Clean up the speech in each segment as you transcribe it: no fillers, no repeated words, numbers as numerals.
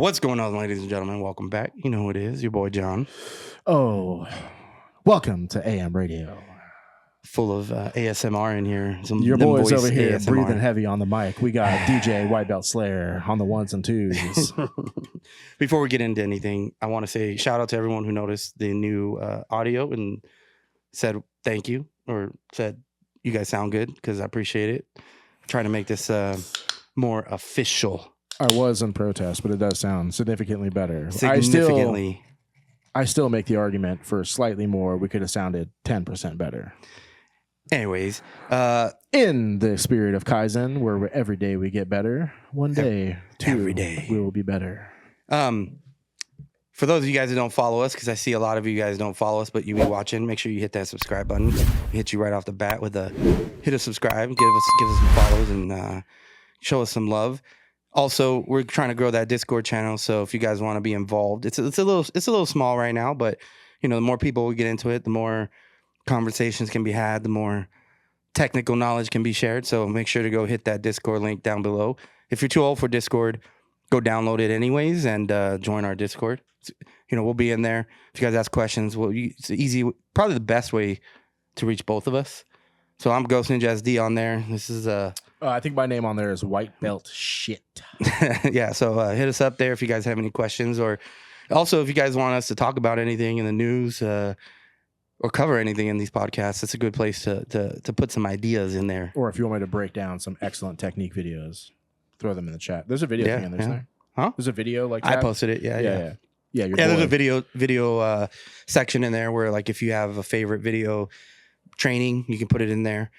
What's going on, ladies and gentlemen? Welcome back. You know who it is, your boy John. Oh, welcome to AM Radio. Full of ASMR in here. Your boys over here ASMR. breathing heavy on the mic. We got DJ White Belt Slayer on the ones and twos. Before we get into anything, I want to say shout out to everyone who noticed the new audio and said thank you or said you guys sound good because I appreciate it. I'm trying to make this more official. I was in protest, but it does sound significantly better. Significantly. I still make the argument for slightly more. We could have sounded 10% better. Anyways, in the spirit of Kaizen, where every day we get better, one day, every day we will be better. For those of you guys that don't follow us, because I see a lot of you guys don't follow us, but you be watching, make sure you hit that subscribe button. We hit you right off the bat with hit a subscribe, give us some follows, and show us some love. Also, we're trying to grow that Discord channel, so if you guys want to be involved, it's a little small right now, but you know, the more people we get into it, the more conversations can be had, the more technical knowledge can be shared. So make sure to go hit that Discord link down below. If you're too old for Discord, go download it anyways and join our Discord. You know, we'll be in there. If you guys ask questions, it's easy, probably the best way to reach both of us. So I'm Ghost Ninja SD on there. This is I think my name on there is White Belt Shit. Yeah, so hit us up there if you guys have any questions, or also if you guys want us to talk about anything in the news or cover anything in these podcasts. It's a good place to put some ideas in there. Or if you want me to break down some excellent technique videos, throw them in the chat. There's a video thing in there. Huh? There's a video like that. I posted it. Yeah. There's a video section in there where, like, if you have a favorite video training, you can put it in there.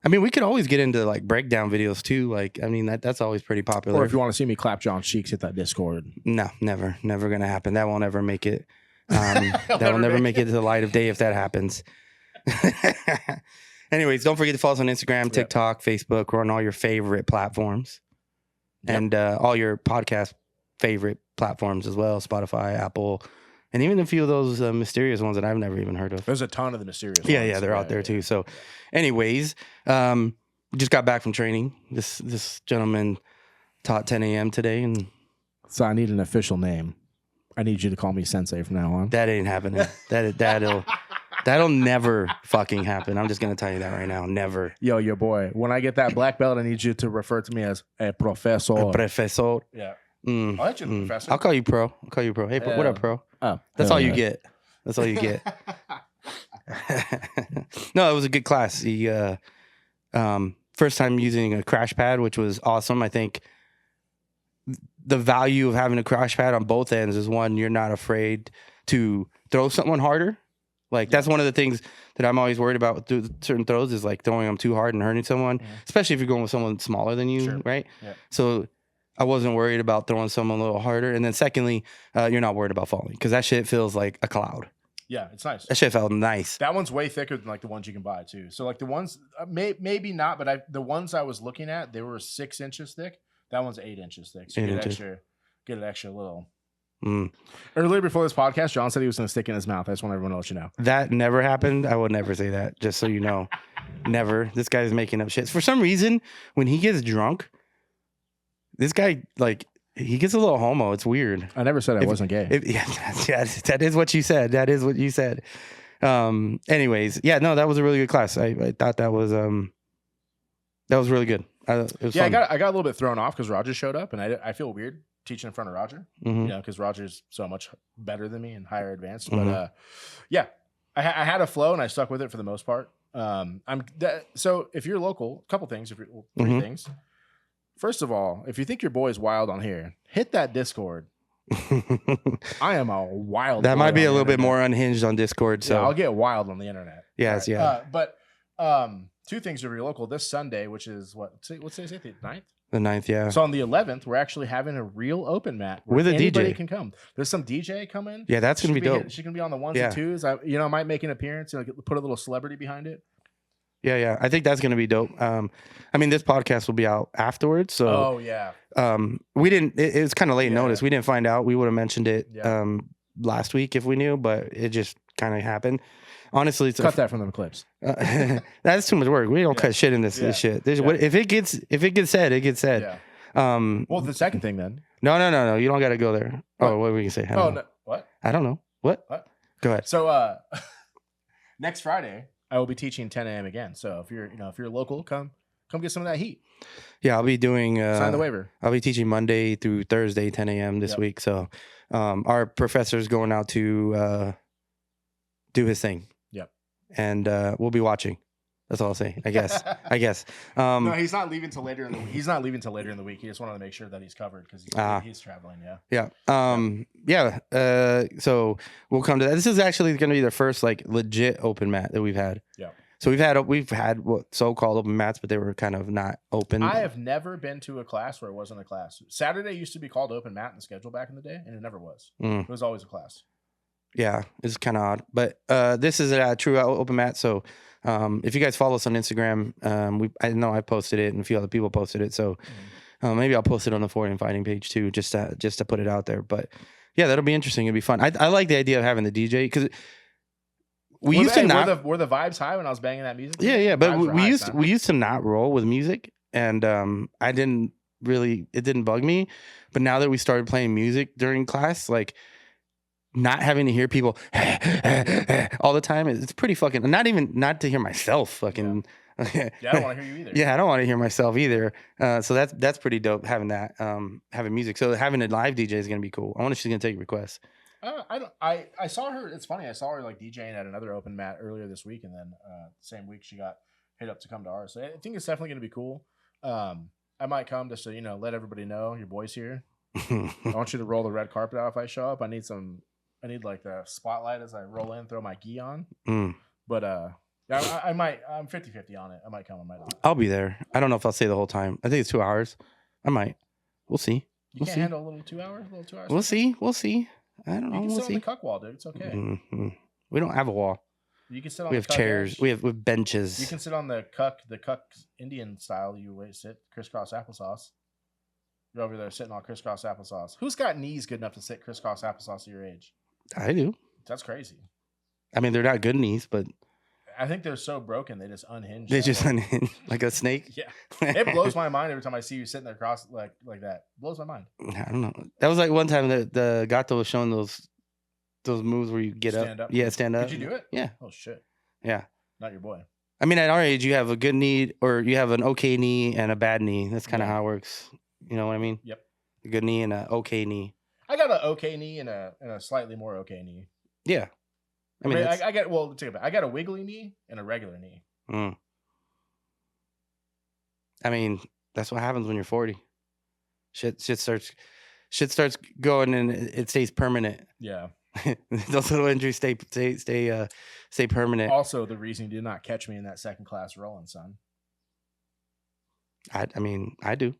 I mean, we could always get into like breakdown videos too. Like, I mean, that's always pretty popular. Or if you want to see me clap John's cheeks, hit that Discord. No, never gonna happen. That won't ever make it. That will never make it to the light of day if that happens. Anyways, don't forget to follow us on Instagram, TikTok, Facebook. We're on all your favorite platforms, and all your podcast favorite platforms as well: Spotify, Apple, and even a few of those mysterious ones that I've never even heard of. There's a ton of the mysterious ones. Yeah, they're out there too. So, anyways, just got back from training. This gentleman taught 10 a.m. today, and so I need an official name. I need you to call me Sensei from now on. That ain't happening. That'll never fucking happen. I'm just gonna tell you that right now. Never. Yo, your boy. When I get that black belt, I need you to refer to me as a professor. A professor. Yeah. I'll let you the professor. I'll call you pro. Hey, what up, pro? Oh, that's all you get. That's all you get. No, it was a good class. He first time using a crash pad, which was awesome. I think the value of having a crash pad on both ends is, one, you're not afraid to throw someone harder. Like, that's one of the things that I'm always worried about with certain throws, is like throwing them too hard and hurting someone, especially if you're going with someone smaller than you, right? Yeah. So I wasn't worried about throwing someone a little harder. And then secondly, you're not worried about falling, because that shit feels like a cloud. Yeah, it's nice. That shit felt nice. That one's way thicker than like the ones you can buy too. So like the ones, maybe not, but the ones I was looking at, they were 6 inches thick. That one's 8 inches thick. So you get an extra little. Earlier before this podcast, John said he was going to stick in his mouth. I just want everyone to let you know. That never happened. I would never say that, just so you know. Never. This guy's making up shit. For some reason, when he gets drunk, this guy, like, he gets a little homo. It's weird. I never said I wasn't gay. Yeah, that is what you said. That is what you said. Anyways, no, that was a really good class. I thought that was really good. It was fun. I got a little bit thrown off because Roger showed up, and I feel weird teaching in front of Roger. You know, because Roger's so much better than me and higher advanced. But I had a flow and I stuck with it for the most part. So if you're local, a couple things. Three things. First of all, if you think your boy's wild on here, hit that Discord. I am a wild. That might be a little bit more unhinged on Discord. So I'll get wild on the internet. Yes, right. Yeah. But two things if you're local. This Sunday, which is what's today's date? The 9th? The 9th, yeah. So on the 11th, we're actually having a real open mat with a anybody DJ. Can come. There's some DJ coming. Yeah, that's gonna be dope. She's gonna be on the ones and twos. I might make an appearance. Put a little celebrity behind it. Yeah. I think that's gonna be dope. I mean, this podcast will be out afterwards. So we didn't. It was kind of late notice. We didn't find out. We would have mentioned it last week if we knew, but it just kind of happened. Honestly, cut that from the clips. That's too much work. We don't cut shit in this shit. If it gets said, it gets said. Well, the second thing then. No. You don't got to go there. What? Oh, what were you gonna say? I don't know. No, what? I don't know. What? Go ahead. So next Friday I will be teaching 10 a.m. again. So if you're local, come get some of that heat. Yeah, I'll be doing sign the waiver. I'll be teaching Monday through Thursday, 10 a.m. this week. So our professor's going out to do his thing. Yep. And we'll be watching. That's all I'll say. I guess. No, he's not leaving till later in the week. He's not leaving till later in the week. He just wanted to make sure that he's covered because he's traveling. Yeah. So we'll come to that. This is actually going to be the first like legit open mat that we've had. Yeah. So we've had what so-called open mats, but they were kind of not open. I have never been to a class where it wasn't a class. Saturday used to be called open mat in the schedule back in the day, and it never was. It was always a class. Yeah, it's kind of odd, but this is a true open mat. So if you guys follow us on Instagram, I know I posted it and a few other people posted it. So maybe I'll post it on the Forward and Fighting page too, just to put it out there. But yeah, that'll be interesting. It'll be fun. I like the idea of having the DJ because were the vibes high when I was banging that music? Yeah, but we used to not roll with music, and it didn't bug me. But now that we started playing music during class, like not having to hear people all the time, it's pretty fucking. Not to hear myself fucking. Yeah, I don't want to hear you either. Yeah, I don't want to hear myself either. So that's pretty dope having that, having music. So having a live DJ is gonna be cool. I wonder if she's gonna take requests. I saw her. It's funny. I saw her like DJing at another open mat earlier this week, and then same week she got hit up to come to ours. So I think it's definitely gonna be cool. I might come just to let everybody know your boy's here. I want you to roll the red carpet out if I show up. I need like the spotlight as I roll in, throw my gi on. But yeah, I might. I'm 50-50 on it. I might come. I might not. I'll be there. I don't know if I'll stay the whole time. I think it's 2 hours. I might. We'll see. You can't handle a little 2 hours. We'll see. I don't know. You can sit on the cuck wall, dude. It's okay. Mm-hmm. We don't have a wall. You can sit on. We have chairs. We have benches. You can sit on the cuck Indian style. You always sit crisscross applesauce. You're over there sitting on crisscross applesauce. Who's got knees good enough to sit crisscross applesauce at your age? I do. That's crazy. I mean, they're not good knees, but I think they're so broken they just unhinge. They just unhinge like a snake. Yeah, it blows my mind every time I see you sitting there cross like that. It blows my mind. I don't know. That was like one time that the Gato was showing those moves where you stand up. Yeah, stand up. Did you do it? Yeah. Oh shit. Yeah. Not your boy. I mean, at our age, you have a good knee or you have an okay knee and a bad knee. That's kind of how it works. You know what I mean? Yep. A good knee and an okay knee. I got an okay knee and a slightly more okay knee. Yeah. I mean, I got a wiggly knee and a regular knee. I mean, that's what happens when you're 40. Shit starts going and it stays permanent. Yeah. Those little injuries stay permanent. Also, the reason you did not catch me in that second class rolling, son. I mean, I do.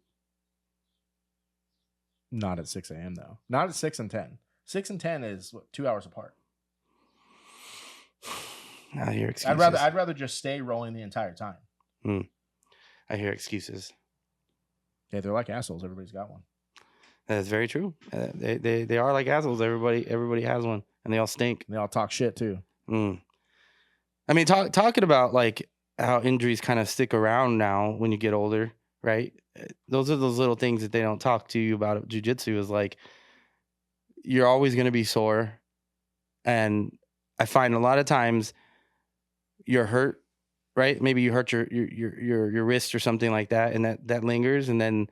Not at 6 a.m. though. Not at 6 and 10. 6 and 10 is 2 hours apart. I hear excuses. I'd rather just stay rolling the entire time. I hear excuses. Yeah, they're like assholes. Everybody's got one. That's very true. They are like assholes. Everybody has one, and they all stink. And they all talk shit too. I mean, talking about like how injuries kind of stick around now when you get older, right? Those are those little things that they don't talk to you about. Jiu-jitsu is like you're always going to be sore, and I find a lot of times you're hurt, right? Maybe you hurt your wrist or something like that, and that lingers, and then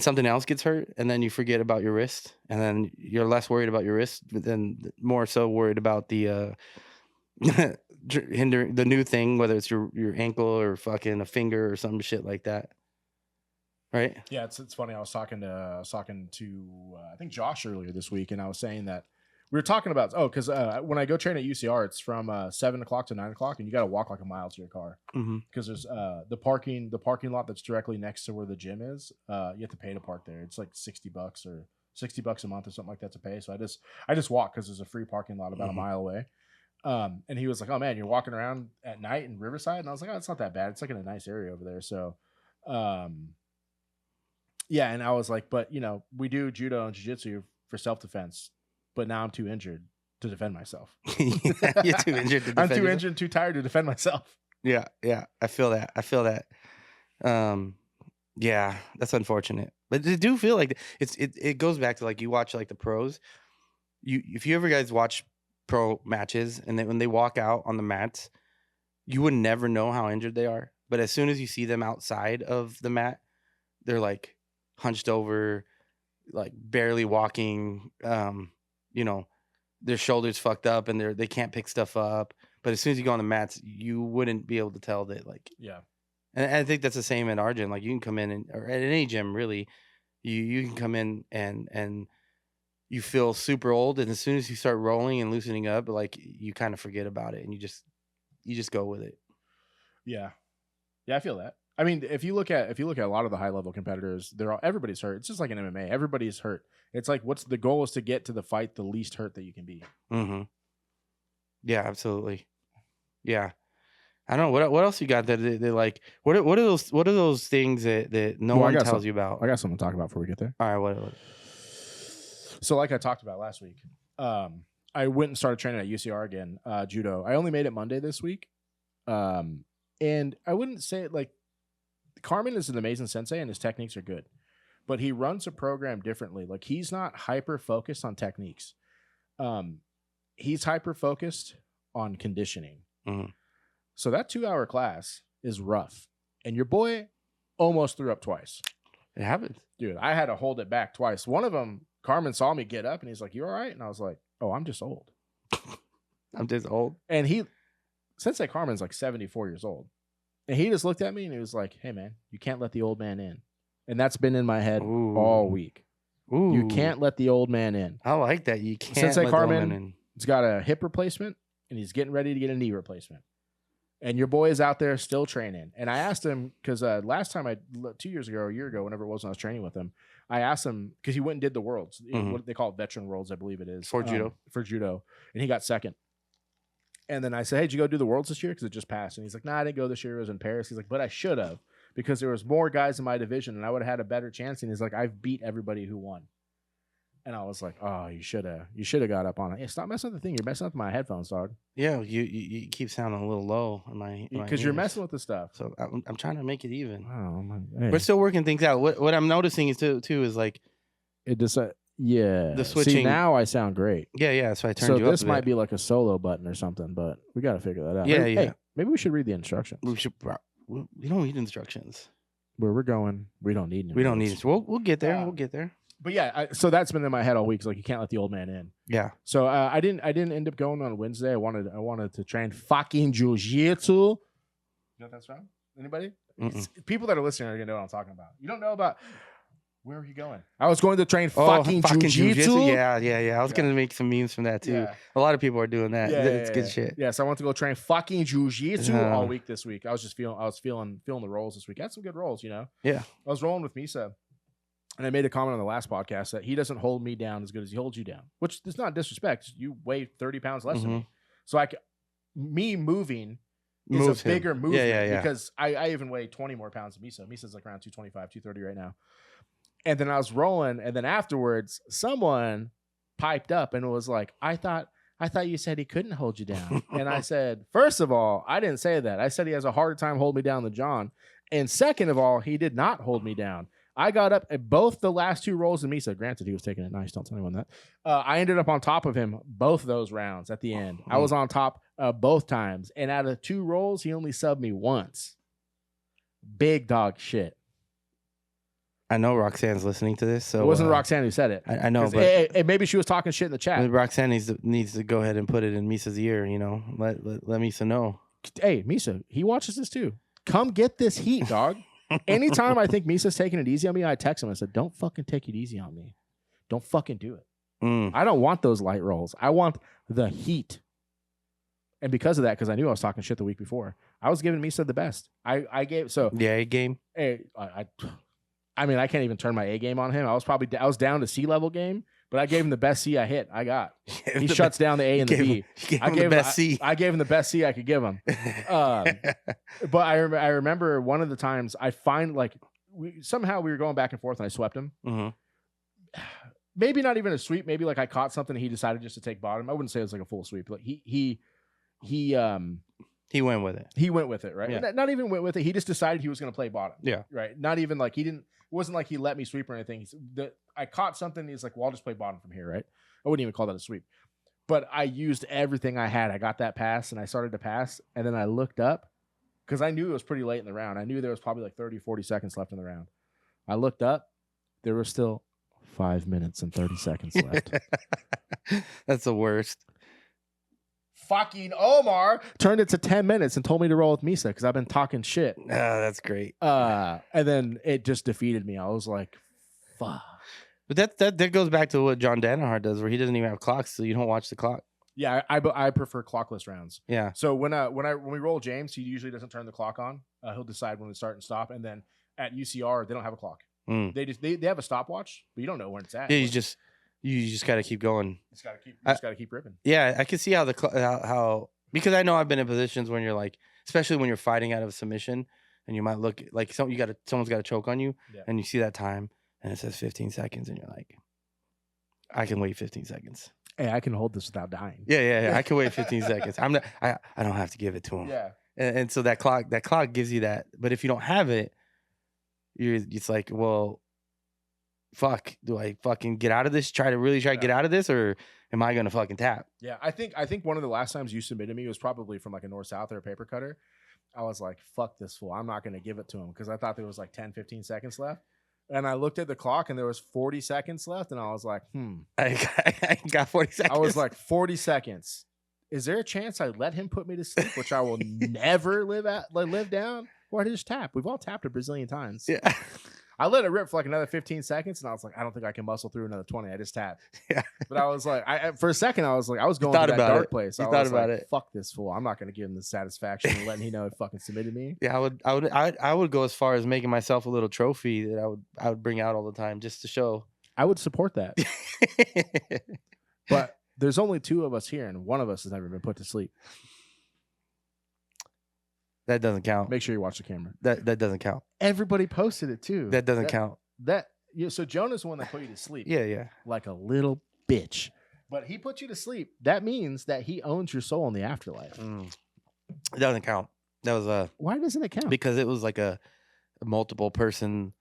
something else gets hurt, and then you forget about your wrist, and then you're less worried about your wrist, but then more so worried about the the new thing, whether it's your ankle or fucking a finger or some shit like that. Right? Yeah, it's funny. I was talking to I think Josh earlier this week, and I was saying that we were talking about because when I go train at UCR, it's from 7 o'clock to 9 o'clock, and you got to walk like a mile to your car because there's the parking lot that's directly next to where the gym is. You have to pay to park there. It's like $60 or $60 a month or something like that to pay. So I just walk because there's a free parking lot about a mile away. And he was like, "Oh man, you're walking around at night in Riverside," and I was like, "Oh, it's not that bad. It's like in a nice area over there." So, yeah, and I was like, "But we do judo and jiu-jitsu for self-defense." But now I'm too injured to defend myself. You're too injured to defend I'm too injured, too tired to defend myself. Yeah. I feel that. Yeah, that's unfortunate. But they do feel like it goes back to like you watch like the pros. If you ever guys watch pro matches and when they walk out on the mats, you would never know how injured they are. But as soon as you see them outside of the mat, they're like hunched over, like barely walking. You know, their shoulders fucked up and they can't pick stuff up. But as soon as you go on the mats, you wouldn't be able to tell that. Like, Yeah. And I think that's the same at our gym. Like you can come in or at any gym really, you can come in and you feel super old, and as soon as you start rolling and loosening up, like you kind of forget about it and you just go with it. Yeah. Yeah, I feel that. I mean, if you look at a lot of the high level competitors, everybody's hurt. It's just like in MMA. Everybody's hurt. It's like what's the goal is to get to the fight the least hurt that you can be. Mm-hmm. Yeah, absolutely. Yeah. I don't know what else you got that they like. What are those things that no one tells you about? I got something to talk about before we get there. All right, what? So like I talked about last week, I went and started training at UCR again, judo. I only made it Monday this week, and I wouldn't say it like Carmen is an amazing sensei and his techniques are good, but he runs a program differently. Like he's not hyper focused on techniques. He's hyper focused on conditioning. Mm-hmm. So that 2-hour class is rough, and your boy almost threw up twice. It happens, dude. I had to hold it back twice. One of them, Carmen saw me get up, and he's like, "You all right?" And I was like, "Oh, I'm just old." I'm just old. And Sensei Carmen's like 74 years old, and he just looked at me and he was like, "Hey, man, you can't let the old man in." And that's been in my head all week. Ooh. You can't let the old man in. I like that. You can't. Sensei let Carmen, the old man in. He's got a hip replacement, and he's getting ready to get a knee replacement. And your boy is out there still training. And I asked him, because last time 2 years ago or a year ago, whenever it was when I was training with him, I asked him, because he went and did the Worlds. What they call it, Veteran Worlds, I believe it is. For judo. For judo. And he got second. And then I said, "Hey, did you go do the Worlds this year?" Because it just passed. And he's like, "Nah, I didn't go this year. It was in Paris." He's like, "But I should have, because there was more guys in my division and I would have had a better chance." And he's like, "I've beat everybody who won." And I was like, "Oh, you should have got up on it." Hey, stop messing with the thing. You're messing with my headphones, dog. Yeah, you keep sounding a little low in my because you're messing with the stuff. So I'm trying to make it even. Oh, hey. We're still working things out. What I'm noticing is too is like it just yeah. The switching. See, now I sound great. Yeah. So I turned you up. So this might be like a solo button or something, but we got to figure that out. Yeah, Hey, maybe we should read the instructions. We don't need instructions. Where we're going, we don't need. We don't need. We'll get there. We'll get there. But yeah, so that's been in my head all week. It's like you can't let the old man in. Yeah. So I didn't end up going on Wednesday. I wanted to train fucking jiu-jitsu. You know what that's from? Anybody? People that are listening are gonna know what I'm talking about. You don't know about. Where are you going? I was going to train fucking jiu-jitsu. Yeah. I was gonna make some memes from that too. Yeah. A lot of people are doing that. It's good shit. Yeah, so I went to go train fucking jiu-jitsu all week this week. I was feeling the rolls this week. I had some good rolls, you know. Yeah. I was rolling with Misa. And I made a comment on the last podcast that he doesn't hold me down as good as he holds you down, which is not disrespect. You weigh 30 pounds less than me. So me moving is a bigger movement because I even weigh 20 more pounds than Misa. Misa's like around 225, 230 right now. And then I was rolling, and then afterwards, someone piped up and was like, I thought you said he couldn't hold you down. And I said, first of all, I didn't say that. I said he has a harder time holding me down than John. And second of all, he did not hold me down. I got up at both the last two rolls in Misa. Granted, he was taking it nice. Don't tell anyone that. I ended up on top of him both those rounds at the end. I was on top both times. And out of 2 rolls, he only subbed me once. Big dog shit. I know Roxanne's listening to this. So it wasn't Roxanne who said it. I know, but maybe she was talking shit in the chat. Roxanne needs to go ahead and put it in Misa's ear, you know. Let Misa know. Hey, Misa, he watches this too. Come get this heat, dog. Anytime I think Misa's taking it easy on me, I text him and said, "Don't fucking take it easy on me. Don't fucking do it. I don't want those light rolls. I want the heat." And because of that, because I knew I was talking shit the week before, I was giving Misa the best. I gave so A game. Hey, I mean, I can't even turn my A game on him. I was down to C level game, but I gave him the best C I got. He shuts down the A and the B. I gave him the best C. I gave him the best C I could give him. But I remember one of the times I find like somehow we were going back and forth and I swept him. Maybe not even a sweep. Maybe like I caught something and he decided just to take bottom. I wouldn't say it was like a full sweep. Like he He went with it. He went with it, right? Yeah. Not even went with it. He just decided he was going to play bottom. Yeah. Right. Not even like it wasn't like he let me sweep or anything. I caught something. He's like, well, I'll just play bottom from here, right? I wouldn't even call that a sweep. But I used everything I had. I got that pass and I started to pass. And then I looked up because I knew it was pretty late in the round. I knew there was probably like 30, 40 seconds left in the round. I looked up. There was still 5 minutes and 30 seconds left. That's the worst. Fucking Omar turned it to 10 minutes and told me to roll with Misa because I've been talking shit. Oh, that's great. And then it just defeated me. I was like, fuck. But that goes back to what John Danaher does, where he doesn't even have clocks, so you don't watch the clock. Yeah, I prefer clockless rounds. Yeah. So when we roll James, he usually doesn't turn the clock on. He'll decide when to start and stop. And then at UCR, they don't have a clock. They have a stopwatch, but you don't know when it's at. Yeah, you just got to keep going. You just got to keep ripping. Yeah, I can see how how because I know I've been in positions when you're like, especially when you're fighting out of submission, and you might look like someone's got to choke on you, and you see that time, and it says 15 seconds, and you're like, I can wait 15 seconds. Hey, I can hold this without dying. Yeah. I can wait 15 seconds. I don't have to give it to him. Yeah. And so that clock gives you that. But if you don't have it, it's like, well, fuck, do I fucking get out of this? Try to get out of this, or am I gonna fucking tap? Yeah, I think one of the last times you submitted me was probably from like a north-south or a paper cutter. I was like, fuck this fool. I'm not gonna give it to him because I thought there was like 10, 15 seconds left. And I looked at the clock and there was 40 seconds left, and I was like, I got 40 seconds. I was like, 40 seconds. Is there a chance I let him put me to sleep, which I will never live down? Or I just tap. We've all tapped a bazillion times. Yeah. I let it rip for like another 15 seconds, and I was like, I don't think I can muscle through another 20. I just tapped. Yeah. But I was like, for a second, I was going to that dark place. You thought about it. Fuck this fool. I'm not going to give him the satisfaction of letting he know he fucking submitted me. Yeah, I would go as far as making myself a little trophy that I would bring out all the time just to show. I would support that. But there's only two of us here, and one of us has never been put to sleep. That doesn't count. Make sure you watch the camera. That doesn't count. Everybody posted it too. That doesn't count. So Jonah's the one that put you to sleep. Yeah. Like a little bitch. But he put you to sleep. That means that he owns your soul in the afterlife. It doesn't count. That was Why doesn't it count? Because it was like a multiple person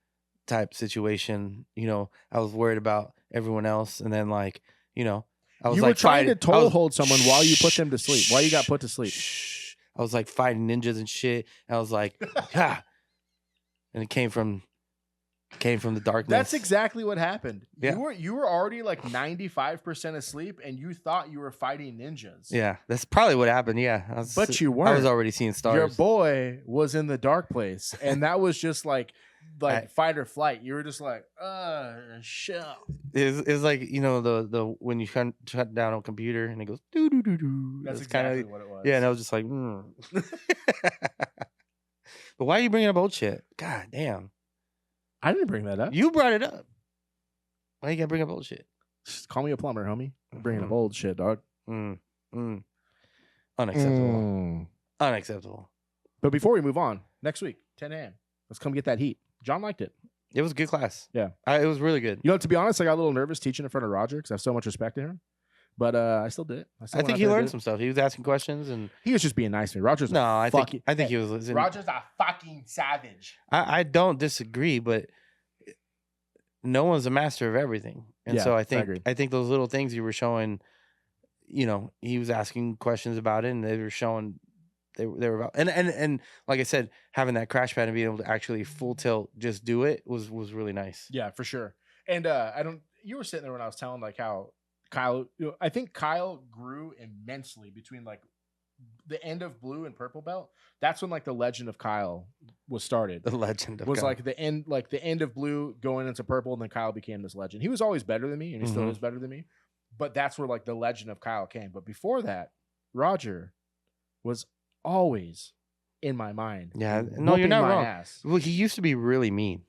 type situation. You know, I was worried about everyone else, and then like, you know, I was you like were trying to toll hold someone while you put them to sleep. While you got put to sleep. I was like fighting ninjas and shit. And I was like, and it came from the darkness. That's exactly what happened. Yeah. You were already like 95% asleep, and you thought you were fighting ninjas. Yeah, that's probably what happened. Yeah, but you weren't. I was already seeing stars. Your boy was in the dark place, and that was just like fight or flight. You were just like, shit. It was like, you know, the when you shut down a computer and it goes doo doo doo doo. That's exactly what it was. Yeah, and I was just like, But why are you bringing up old shit? God damn. I didn't bring that up. You brought it up. Why you gotta bring up old shit? Just call me a plumber, homie. I'm bringing up old shit, dog. Unacceptable. Unacceptable. But before we move on, next week, 10 a.m. Let's come get that heat. John liked it. It was a good class. Yeah. It was really good. You know, to be honest, I got a little nervous teaching in front of Roger because I have so much respect to him. But I still did it. I think he learned some stuff. He was asking questions, and he was just being nice to me. Roger's I think he was listening. Roger's a fucking savage. I don't disagree, but no one's a master of everything, and so I think those little things you were showing, you know, he was asking questions about it, and they were showing they were about, and like I said, having that crash pad and being able to actually full tilt just do it was really nice. Yeah, for sure. And you were sitting there when I was telling like how Kyle, I think Kyle grew immensely between like the end of blue and purple belt. That's when like the legend of Kyle was started. The legend of was Kyle. like the end of blue going into purple, and then Kyle became this legend. He was always better than me, and he still is better than me. But that's where like the legend of Kyle came. But before that, Roger was always in my mind. Yeah, no, you're not wrong. Ass. Well, he used to be really mean.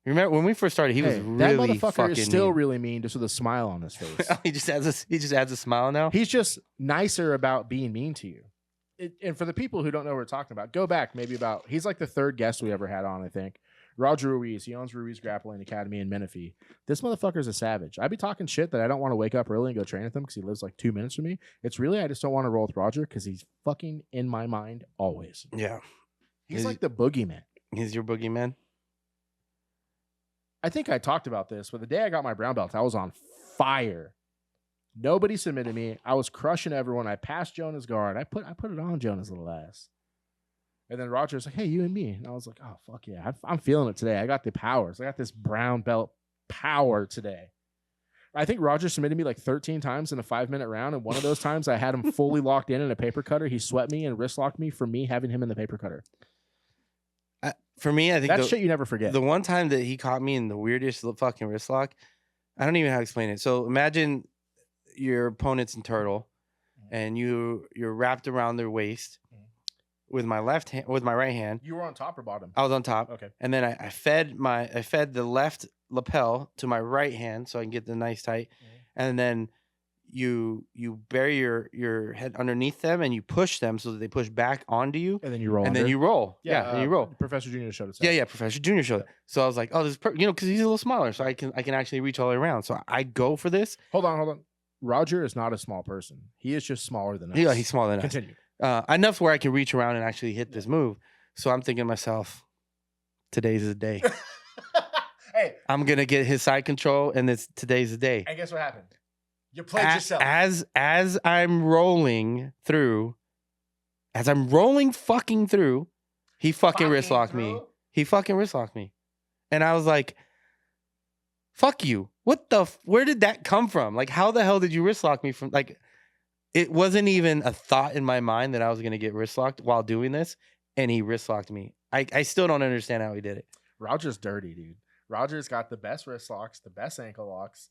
Remember when we first started? He was really that motherfucker fucking is still mean. really mean, just with a smile on his face. He just adds a smile now. He's just nicer about being mean to you. And for the people who don't know what we're talking about, go back maybe about. He's like the third guest we ever had on, I think, Roger Ruiz. He owns Ruiz Grappling Academy in Menifee. This motherfucker's a savage. I'd be talking shit that I don't want to wake up early and go train with him because he lives like 2 minutes from me. It's really I just don't want to roll with Roger because he's fucking in my mind always. Yeah. He's like the boogeyman. He's your boogeyman? I think I talked about this, but the day I got my brown belt, I was on fire. Nobody submitted me. I was crushing everyone. I passed Jonah's guard. I put it on Jonah's little ass. And then Roger's like, hey, you and me. And I was like, oh, fuck yeah. I'm feeling it today. I got the powers. I got this brown belt power today. I think Roger submitted me like 13 times in a 5-minute round. And one of those times I had him fully locked in a paper cutter. He swept me and wrist locked me for me having him in the paper cutter. For me, I think that's shit you never forget. The one time that he caught me in the weirdest fucking wrist lock, I don't even know how to explain it. So imagine your opponent's in turtle and you're wrapped around their waist. With my left hand, with my right hand. You were on top or bottom? I was on top. Okay. And then I fed the left lapel to my right hand so I can get the nice tight. And then you bury your head underneath them and you push them so that they push back onto you. And then you roll. And then you roll. Yeah, and you roll. Professor Junior showed us. Yeah, Professor Junior showed it. So I was like, oh, this is because he's a little smaller, so I can actually reach all the way around. So I go for this. Hold on. Roger is not a small person. He is just smaller than us. Yeah, he's smaller than us. Continue. Enough where I can reach around and actually hit this move. So I'm thinking to myself, today's the day. Hey, I'm gonna get his side control, and today's the day. And guess what happened? You played yourself. As I'm rolling fucking through, he fucking wrist locked me. He fucking wrist locked me, and I was like, "Fuck you! What the? Where did that come from? Like, how the hell did you wrist lock me from? Like." It wasn't even a thought in my mind that I was going to get wrist locked while doing this, and he wrist locked me. I still don't understand how he did it. Roger's dirty, dude. Roger's got the best wrist locks, the best ankle locks.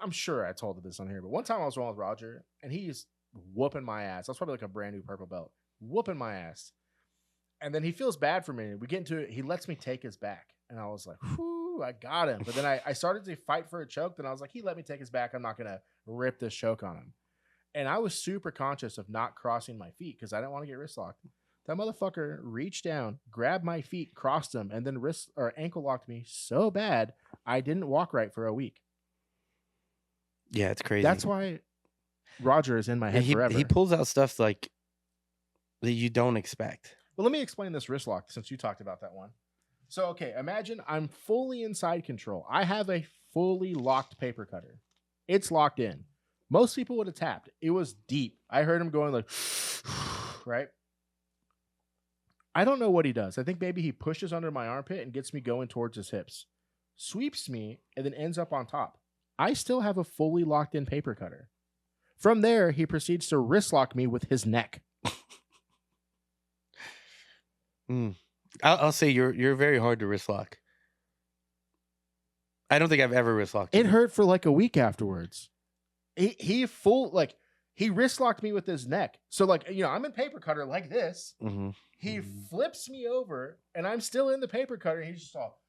I'm sure I told this on here, but one time I was rolling with Roger, and he's whooping my ass. That's probably like a brand new purple belt. Whooping my ass. And then he feels bad for me. We get into it. He lets me take his back. And I was like, whew, I got him. But then I started to fight for a choke. Then I was like, he let me take his back. I'm not going to rip this choke on him. And I was super conscious of not crossing my feet because I didn't want to get wrist locked. That motherfucker reached down, grabbed my feet, crossed them, and then wrist or ankle locked me so bad I didn't walk right for a week. Yeah, it's crazy. That's why Roger is in my head forever. He pulls out stuff like that you don't expect. Well, let me explain this wrist lock since you talked about that one. So, okay, imagine I'm fully inside control. I have a fully locked paper cutter. It's locked in. Most people would have tapped. It was deep. I heard him going like, right? I don't know what he does. I think maybe he pushes under my armpit and gets me going towards his hips, sweeps me, and then ends up on top. I still have a fully locked in paper cutter. From there, he proceeds to wrist lock me with his neck. I'll say you're very hard to wrist lock. I don't think I've ever wrist locked you. It hurt for like a week afterwards. He wrist locked me with his neck. So like, I'm in paper cutter like this. Mm-hmm. He flips me over and I'm still in the paper cutter. And he's just all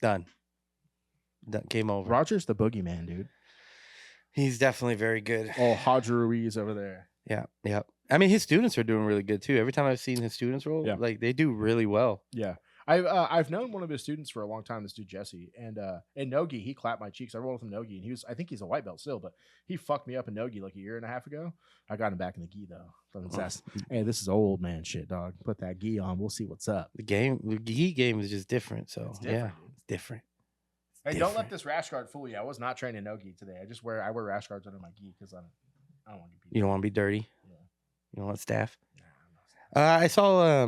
done. Game over. Roger's the boogeyman, dude. He's definitely very good. Oh, Roger Ruiz over there. Yeah. I mean, his students are doing really good too. Every time I've seen his students roll, like they do really well. Yeah. I've known one of his students for a long time, this dude Jesse, and in Nogi he clapped my cheeks. I rolled with him Nogi, and I think he's a white belt still, but he fucked me up in Nogi like a year and a half ago. I got him back in the gi though. Hey, this is old man shit, dog. Put that gi on, we'll see what's up. The gi game is just different. So it's different. Hey, don't let this rash guard fool you. I was not training Nogi today. I wear rash guards under my gi because I don't want to get beat. You don't want to be dirty. Yeah. You don't want staff. Nah, I saw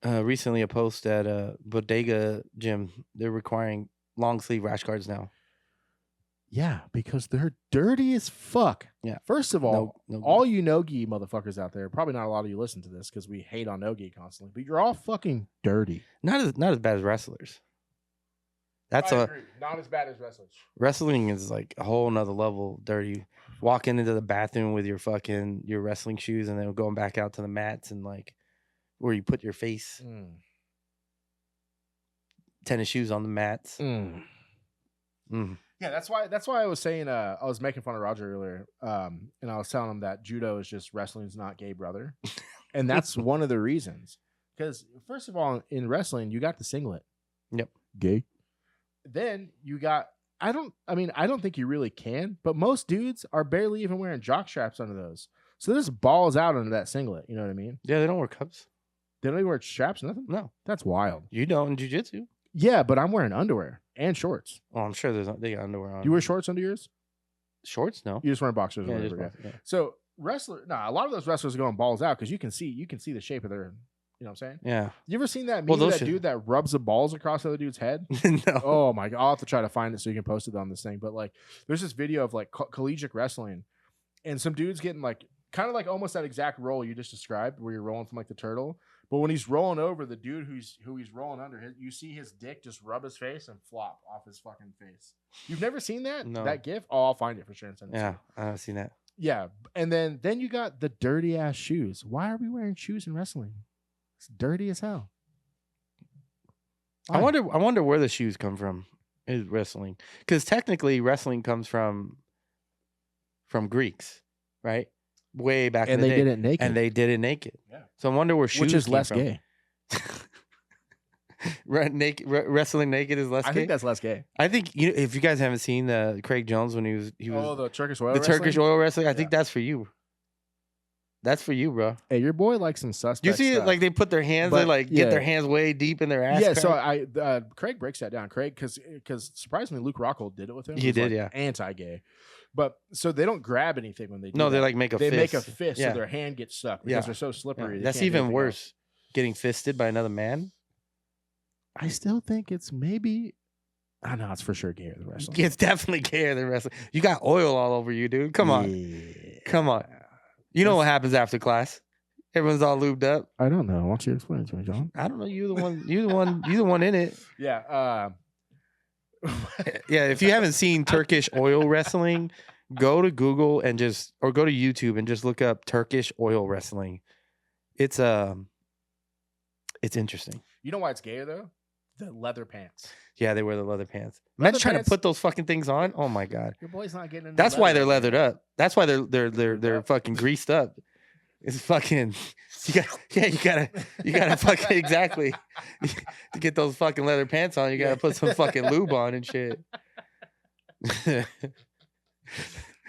recently a post at a bodega gym. They're requiring long sleeve rash guards now. Yeah, because they're dirty as fuck. Yeah. First of all, no all you no-gi motherfuckers out there, probably not a lot of you listen to this because we hate on no-gi constantly, but you're all fucking dirty. Not as bad as wrestlers. I agree. Not as bad as wrestlers. Wrestling is like a whole nother level dirty. Walking into the bathroom with your wrestling shoes and then going back out to the mats and like where you put your face. Tennis shoes on the mats. Yeah, that's why I was saying I was making fun of Roger earlier. And I was telling him that judo is just wrestling's not gay brother. And that's one of the reasons. Because first of all, in wrestling, you got the singlet. Yep. Gay. Then you got. I don't think you really can, but most dudes are barely even wearing jock straps under those. So there's balls out under that singlet. You know what I mean? Yeah, they don't wear cups. They don't even wear straps, nothing? No. That's wild. You don't in jiu-jitsu? Yeah, but I'm wearing underwear and shorts. Oh, I'm sure they got underwear on. You wear shorts under yours? Shorts? No. You just wear boxers or Yeah, whatever. just boxers, yeah. So a lot of those wrestlers are going balls out because you can see the shape of their, you know what I'm saying? Yeah. You ever seen that meme of that dude that rubs the balls across the other dude's head? No. Oh my God. I'll have to try to find it so you can post it on this thing. But like, there's this video of like collegiate wrestling and some dude's getting like, kind of like almost that exact roll you just described where you're rolling from like the turtle. But when he's rolling over, the dude who he's rolling under, you see his dick just rub his face and flop off his fucking face. You've never seen that? No. That GIF? Oh, I'll find it for sure and send it to Yeah, you. I haven't seen that. Yeah. And then you got the dirty ass shoes. Why are we wearing shoes in wrestling? It's dirty as hell. Why? I wonder where the shoes come from in wrestling. Because technically wrestling comes from Greeks, right? Way back in the day. And they did it naked. And they did it naked. Yeah. So I wonder where shoes Which is came less from. gay. Wrestling naked is less gay? I think that's less gay. I think if you guys haven't seen Craig Jones when he was the Turkish oil the wrestling? Turkish oil wrestling, I think that's for you. That's for you, bro. Hey, your boy likes some suspect You see stuff. it like they put their hands there, like get their hands way deep in their ass. Yeah, so Craig breaks that down. Craig, because surprisingly, Luke Rockhold did it with him. He did, yeah. Anti-gay, but so they don't grab anything when they do. No, they that. like make a they fist. make a fist, Yeah. so their hand gets stuck because they're so slippery. That's even worse. Getting fisted by another man. I still think it's maybe. I know it's for sure gayer than wrestling. It's definitely gayer than wrestling. You got oil all over you, dude. Come on, come on. You know what happens after class? Everyone's all lubed up. I don't know. Why don't you explain it to me, John? I don't know. You're the one. You're the one in it. Yeah. Yeah. If you haven't seen Turkish oil wrestling, go to Google and or go to YouTube and just look up Turkish oil wrestling. It's interesting. You know why it's gayer though? The leather pants. Yeah, they wear the leather pants. Imagine trying to put those fucking things on. Oh my God. Your boy's not getting. That's why they're leathered up. That's why they're fucking greased up. It's fucking. You gotta fucking exactly to get those fucking leather pants on. You gotta put some fucking lube on and shit.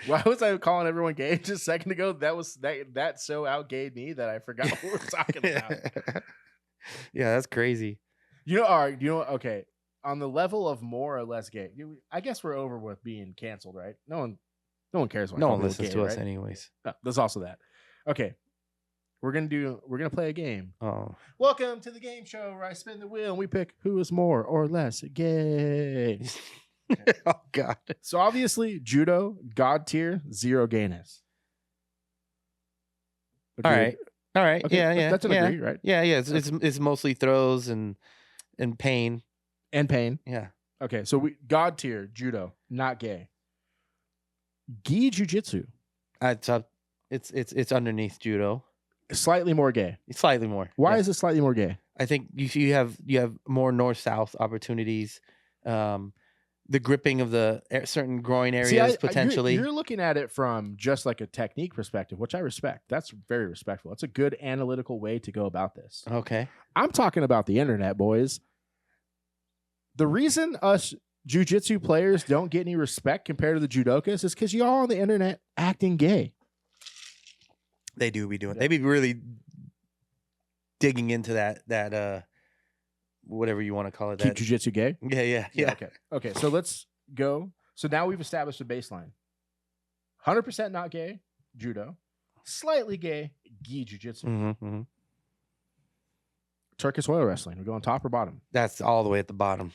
Why was I calling everyone gay just a second ago? That so outgayed me that I forgot what we're talking about. Yeah, that's crazy. Okay. On the level of more or less gay, I guess we're over with being canceled, right? No one cares. No one listens to us anyways. No, there's also that. Okay. We're gonna play a game. Oh. Welcome to the game show where I spin the wheel and we pick who is more or less gay. Okay. Oh God. So obviously, judo, God tier, zero gayness. Agreed? All right. Okay, Yeah. That's an agree, right? Yeah. It's mostly throws and pain. And pain. Yeah. Okay, so God tier, judo, not gay. Gi jiu-jitsu. It's underneath judo. Slightly more gay. Slightly more. Why is it slightly more gay? I think you have more north-south opportunities. The gripping of the certain groin areas potentially. You're looking at it from just like a technique perspective, which I respect. That's very respectful. It's a good analytical way to go about this. Okay. I'm talking about the internet, boys. The reason us jiu-jitsu players don't get any respect compared to the judokas is because y'all on the internet acting gay. They do be doing. They be really digging into that whatever you want to call it. Keep jiu-jitsu gay? Yeah. Okay. So let's go. So now we've established a baseline. 100% not gay, judo. Slightly gay, gi jiu-jitsu. Mm-hmm. Turkish oil wrestling. We're going top or bottom? That's all the way at the bottom.